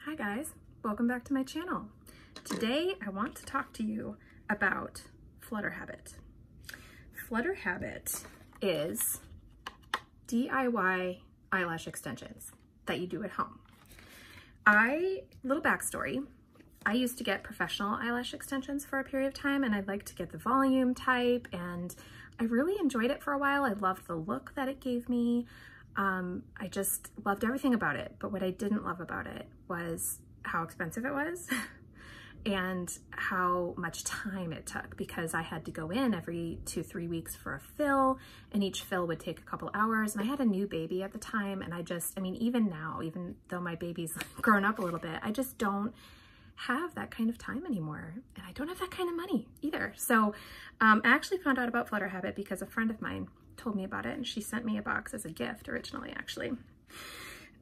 Hi guys, welcome back to my channel. Today I want to talk to you about FlutterHabit. FlutterHabit is DIY eyelash extensions that you do at home. Little backstory, I used to get professional eyelash extensions for a period of time, and I liked to get the volume type, and I really enjoyed it for a while. I loved the look that it gave me. I just loved everything about it, but what I didn't love about it was how expensive it was and how much time it took, because I had to go in every 2-3 weeks for a fill, and each fill would take a couple hours, and I had a new baby at the time, and I mean, even now, even though my baby's grown up a little bit, I just don't have that kind of time anymore, and I don't have that kind of money either. So I actually found out about FlutterHabit because a friend of mine told me about it, and she sent me a box as a gift originally, actually.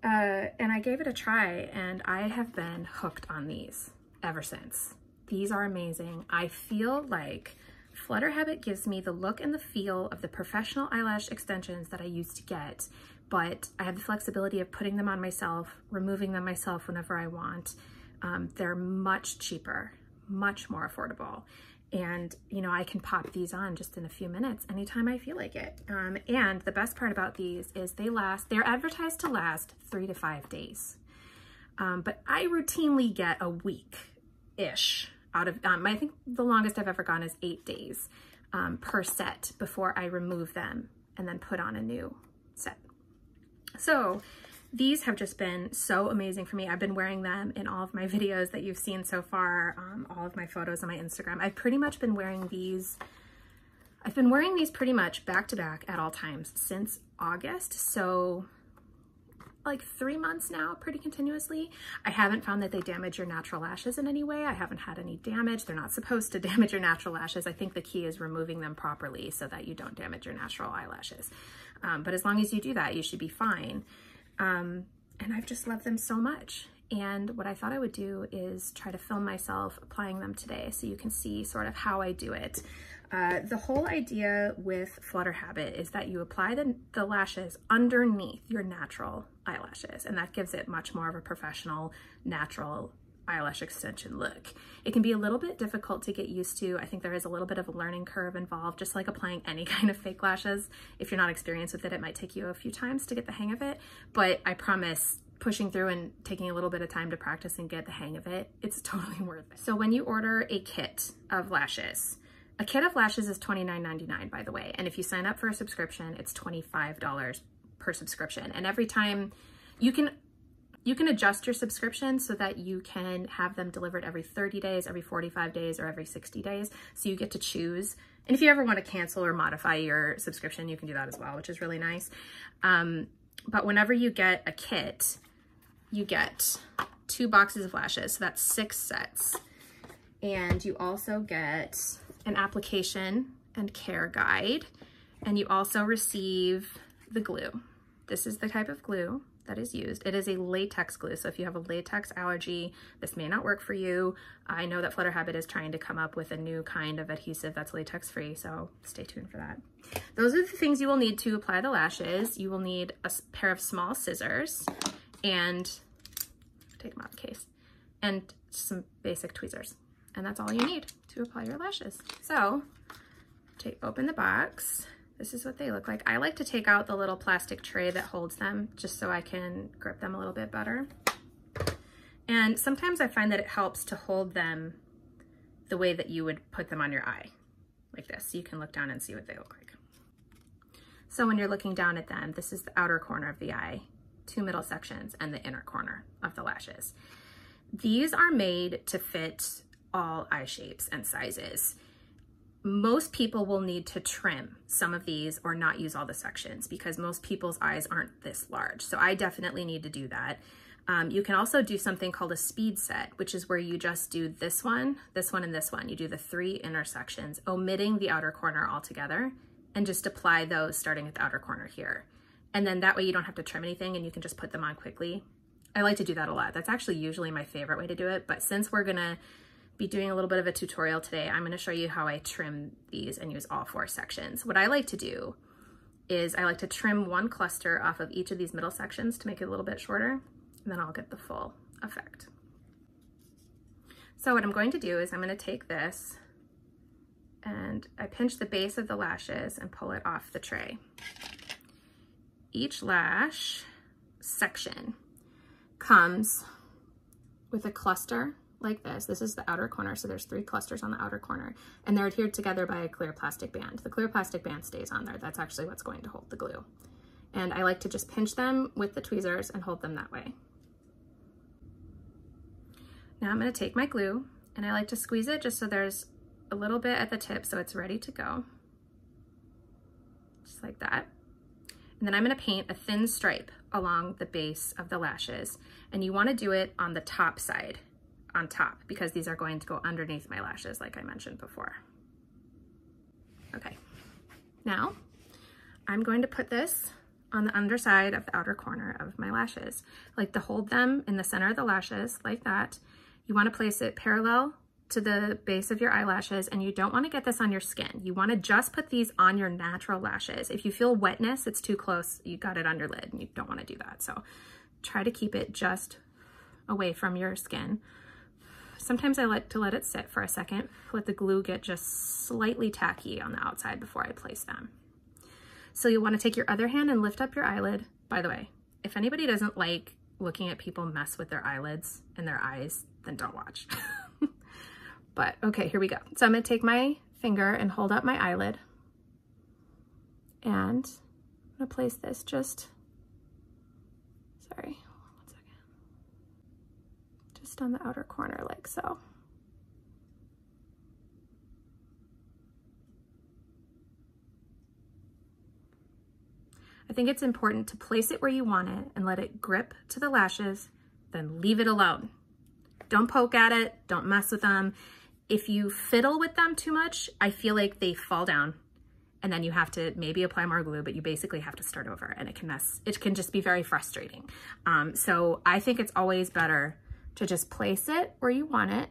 And I gave it a try, and I have been hooked on these ever since. These are amazing. I feel like FlutterHabit gives me the look and the feel of the professional eyelash extensions that I used to get, but I have the flexibility of putting them on myself, removing them myself whenever I want. They're much cheaper, much more affordable. And, you know, I can pop these on just in a few minutes anytime I feel like it. And the best part about these is they're advertised to last 3 to 5 days. But I routinely get a week-ish out of, I think the longest I've ever gone is 8 days per set before I remove them and then put on a new set. So these have just been so amazing for me. I've been wearing them in all of my videos that you've seen so far, all of my photos on my Instagram. I've pretty much been wearing these. I've been wearing these pretty much back to back at all times since August. So like 3 months now, pretty continuously. I haven't found that they damage your natural lashes in any way. I haven't had any damage. They're not supposed to damage your natural lashes. I think the key is removing them properly so that you don't damage your natural eyelashes. But as long as you do that, you should be fine. And I've just loved them so much. And what I thought I would do is try to film myself applying them today so you can see sort of how I do it. The whole idea with FlutterHabit is that you apply the lashes underneath your natural eyelashes, and that gives it much more of a professional, natural eyelash extension look. It can be a little bit difficult to get used to. I think there is a little bit of a learning curve involved, just like applying any kind of fake lashes. If you're not experienced with it, it might take you a few times to get the hang of it, but I promise pushing through and taking a little bit of time to practice and get the hang of it, it's totally worth it. So when you order a kit of lashes, a kit of lashes is $29.99, by the way, and if you sign up for a subscription, it's $25 per subscription, and every time you can adjust your subscription so that you can have them delivered every 30 days, every 45 days, or every 60 days. So you get to choose. And if you ever want to cancel or modify your subscription, you can do that as well, which is really nice. But whenever you get a kit, you get 2 boxes of lashes. So that's 6 sets. And you also get an application and care guide. And you also receive the glue. This is the type of glue that is used. It is a latex glue, so if you have a latex allergy, this may not work for you. I know that FlutterHabit is trying to come up with a new kind of adhesive that's latex free, so stay tuned for that. Those are the things you will need to apply the lashes. You will need a pair of small scissors and, take them out of the case, and some basic tweezers. And that's all you need to apply your lashes. So, open the box. This is what they look like. I like to take out the little plastic tray that holds them just so I can grip them a little bit better. And sometimes I find that it helps to hold them the way that you would put them on your eye, like this. So you can look down and see what they look like. So when you're looking down at them, this is the outer corner of the eye, 2 middle sections, and the inner corner of the lashes. These are made to fit all eye shapes and sizes. Most people will need to trim some of these or not use all the sections because most people's eyes aren't this large. So I definitely need to do that. You can also do something called a speed set, which is where you just do this one, and this one. You do the 3 intersections, omitting the outer corner altogether, and just apply those starting at the outer corner here. And then that way you don't have to trim anything and you can just put them on quickly. I like to do that a lot. That's actually usually my favorite way to do it. But since we're gonna be doing a little bit of a tutorial today, I'm going to show you how I trim these and use all 4 sections. What I like to do is I like to trim 1 cluster off of each of these middle sections to make it a little bit shorter, and then I'll get the full effect. So what I'm going to do is I'm going to take this and I pinch the base of the lashes and pull it off the tray. Each lash section comes with a cluster like this. This is the outer corner, so there's 3 clusters on the outer corner, and they're adhered together by a clear plastic band. The clear plastic band stays on there. That's actually what's going to hold the glue. And I like to just pinch them with the tweezers and hold them that way. Now I'm going to take my glue and I like to squeeze it just so there's a little bit at the tip so it's ready to go. Just like that. And then I'm going to paint a thin stripe along the base of the lashes, and you want to do it on the top side, on top, because these are going to go underneath my lashes like I mentioned before. Okay, now I'm going to put this on the underside of the outer corner of my lashes. I like to hold them in the center of the lashes like that. You want to place it parallel to the base of your eyelashes, and you don't want to get this on your skin. You want to just put these on your natural lashes. If you feel wetness, it's too close, you got it on your lid, and you don't want to do that. So try to keep it just away from your skin. Sometimes I like to let it sit for a second, let the glue get just slightly tacky on the outside before I place them. So you'll want to take your other hand and lift up your eyelid. By the way, if anybody doesn't like looking at people mess with their eyelids and their eyes, then don't watch. But okay, here we go. So I'm going to take my finger and hold up my eyelid, and I'm going to place this just, sorry, one second, just on the outer corner like so. I think it's important to place it where you want it and let it grip to the lashes, then leave it alone. Don't poke at it, don't mess with them. If you fiddle with them too much, I feel like they fall down, and then you have to maybe apply more glue, but you basically have to start over, and it can just be very frustrating. So I think it's always better to just place it where you want it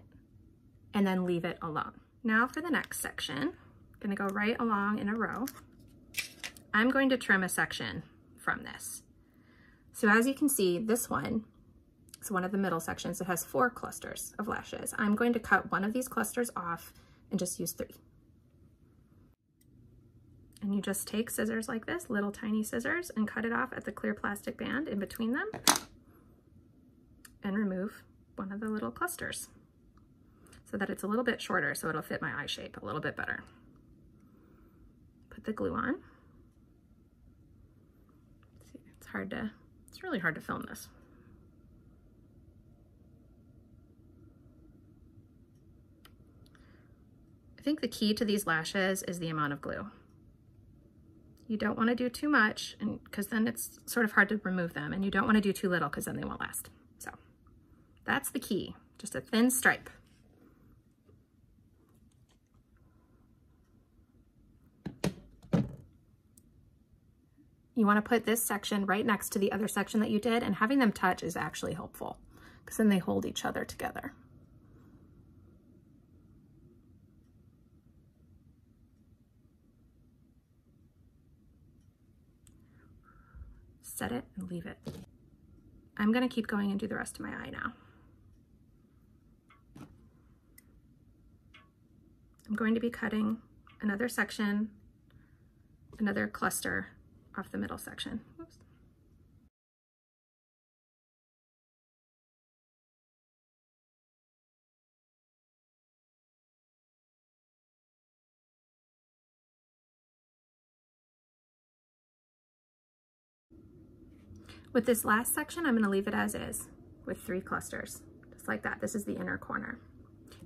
and then leave it alone. Now for the next section, I'm gonna go right along in a row. I'm going to trim a section from this. So as you can see, this one is one of the middle sections. It has 4 clusters of lashes. I'm going to cut one of these clusters off and just use 3. And you just take scissors like this, little tiny scissors, and cut it off at the clear plastic band in between them and remove one of the little clusters so that it's a little bit shorter, so it'll fit my eye shape a little bit better. Put the glue on. See, it's really hard to film this. I think the key to these lashes is the amount of glue. You don't want to do too much, because then it's sort of hard to remove them, and you don't want to do too little because then they won't last. So that's the key, just a thin stripe. You want to put this section right next to the other section that you did, and having them touch is actually helpful because then they hold each other together. Set it and leave it. I'm going to keep going and do the rest of my eye now. I'm going to be cutting another section, another cluster off the middle section. Oops. With this last section, I'm going to leave it as is with 3 clusters, just like that. This is the inner corner.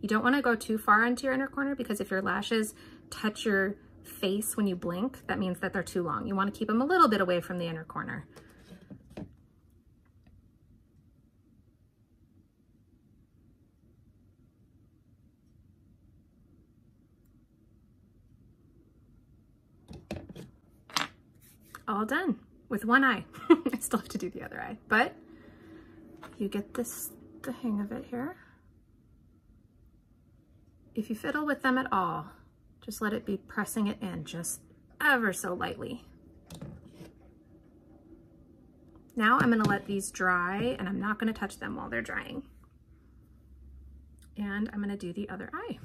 You don't want to go too far into your inner corner, because if your lashes touch your face when you blink, that means that they're too long. You want to keep them a little bit away from the inner corner. All done with one eye. I still have to do the other eye, but you get the hang of it here. If you fiddle with them at all, just let it be pressing it in just ever so lightly. Now I'm going to let these dry, and I'm not going to touch them while they're drying. And I'm gonna do the other eye.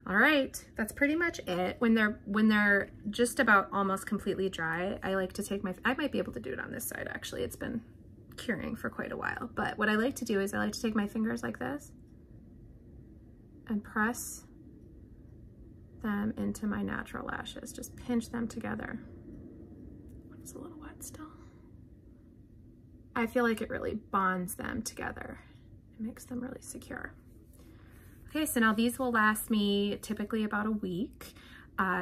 All right, that's pretty much it. When they're just about almost completely dry, I like to take I might be able to do it on this side actually. It's been curing for quite a while. But what I like to do is I like to take my fingers like this and press them into my natural lashes. Just pinch them together. It's a little wet still. I feel like it really bonds them together. It makes them really secure. Okay, so now these will last me typically about a week.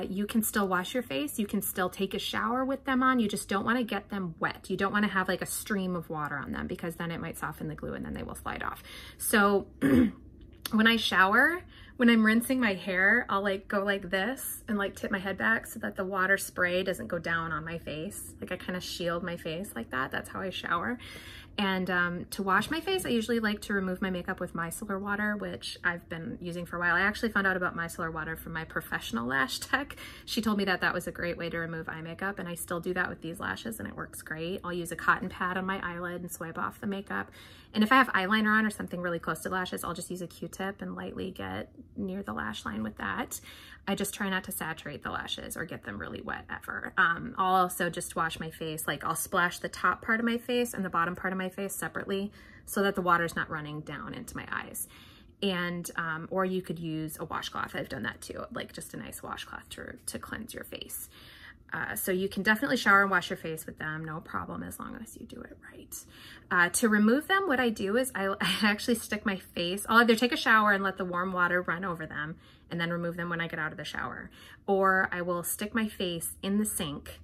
You can still wash your face. You can still take a shower with them on. You just don't want to get them wet. You don't want to have like a stream of water on them because then it might soften the glue and then they will slide off. So when I shower, when I'm rinsing my hair, I'll like go like this and like tip my head back so that the water spray doesn't go down on my face. Like I kind of shield my face like that. That's how I shower. And to wash my face, I usually like to remove my makeup with micellar water, which I've been using for a while. I actually found out about micellar water from my professional lash tech. She told me that that was a great way to remove eye makeup, and I still do that with these lashes, and it works great. I'll use a cotton pad on my eyelid and swipe off the makeup. And if I have eyeliner on or something really close to lashes, I'll just use a Q-tip and lightly get near the lash line with that. I just try not to saturate the lashes or get them really wet ever. I'll also just wash my face, like I'll splash the top part of my face and the bottom part of my face separately so that the water's not running down into my eyes. And, or you could use a washcloth. I've done that too, like just a nice washcloth to cleanse your face. So you can definitely shower and wash your face with them, no problem, as long as you do it right. To remove them, what I do is I actually stick my face, I'll either take a shower and let the warm water run over them and then remove them when I get out of the shower, or I will stick my face in the sink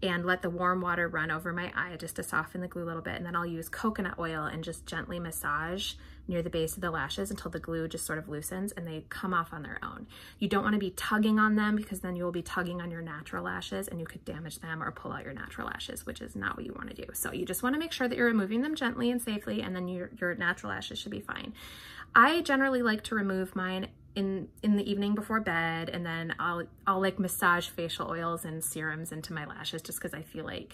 and let the warm water run over my eye just to soften the glue a little bit, and then I'll use coconut oil and just gently massage near the base of the lashes until the glue just sort of loosens and they come off on their own. You don't want to be tugging on them because then you'll be tugging on your natural lashes and you could damage them or pull out your natural lashes, which is not what you want to do. So you just want to make sure that you're removing them gently and safely, and then your natural lashes should be fine. I generally like to remove mine in the evening before bed, and then I'll like massage facial oils and serums into my lashes just because I feel like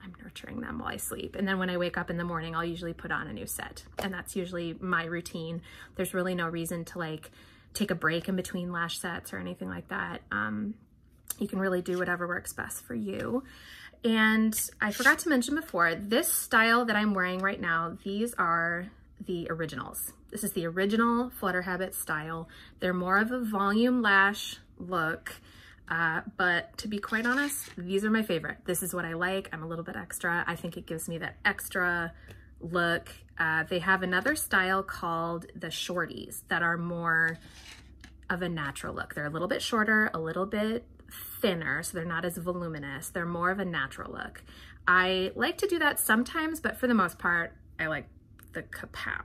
I'm nurturing them while I sleep. And then when I wake up in the morning, I'll usually put on a new set, and that's usually my routine. There's really no reason to like take a break in between lash sets or anything like that. You can really do whatever works best for you. And I forgot to mention before, this style that I'm wearing right now, these are the originals. This is the original FlutterHabit style. They're more of a volume lash look, but to be quite honest, these are my favorite. This is what I like. I'm a little bit extra. I think it gives me that extra look. They have another style called the shorties that are more of a natural look. They're a little bit shorter, a little bit thinner, so they're not as voluminous. They're more of a natural look. I like to do that sometimes, but for the most part, I like the kapow.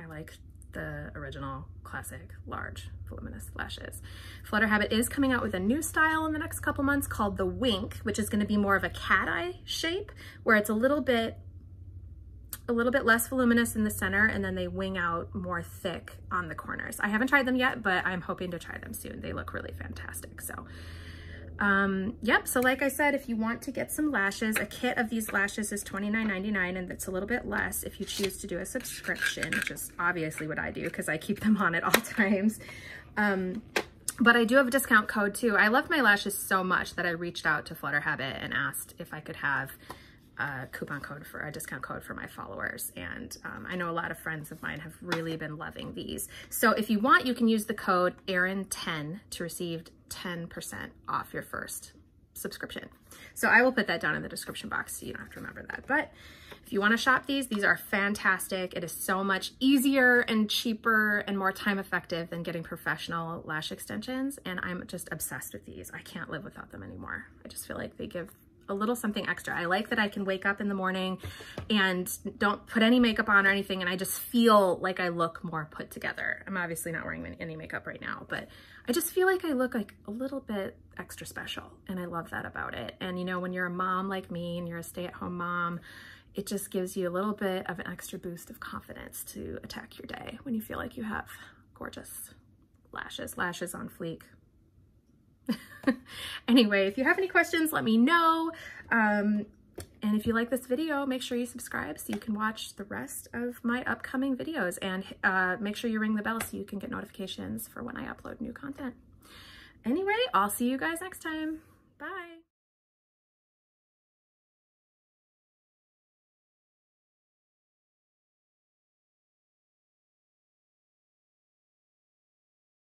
I like the original classic large voluminous lashes. FlutterHabit is coming out with a new style in the next couple months called the wink, which is going to be more of a cat eye shape, where it's a little bit less voluminous in the center, and then they wing out more thick on the corners. I haven't tried them yet, but I'm hoping to try them soon. They look really fantastic. So yep, so like I said, if you want to get some lashes, a kit of these lashes is $29.99, and it's a little bit less if you choose to do a subscription, which is obviously what I do because I keep them on at all times. But I do have a discount code too. I love my lashes so much that I reached out to FlutterHabit and asked if I could have a coupon code for a discount code for my followers. And I know a lot of friends of mine have really been loving these. So if you want, you can use the code Erin10 to receive 10% off your first subscription. So I will put that down in the description box so you don't have to remember that. But if you want to shop these are fantastic. It is so much easier and cheaper and more time effective than getting professional lash extensions. And I'm just obsessed with these. I can't live without them anymore. I just feel like they give a little something extra. I like that I can wake up in the morning and don't put any makeup on or anything, and I just feel like I look more put together. I'm obviously not wearing any makeup right now, but I just feel like I look like a little bit extra special, and I love that about it. And you know, when you're a mom like me and you're a stay-at-home mom, it just gives you a little bit of an extra boost of confidence to attack your day when you feel like you have gorgeous lashes on fleek. Anyway, if you have any questions, let me know. And if you like this video, make sure you subscribe so you can watch the rest of my upcoming videos, and make sure you ring the bell so you can get notifications for when I upload new content. Anyway, I'll see you guys next time. Bye.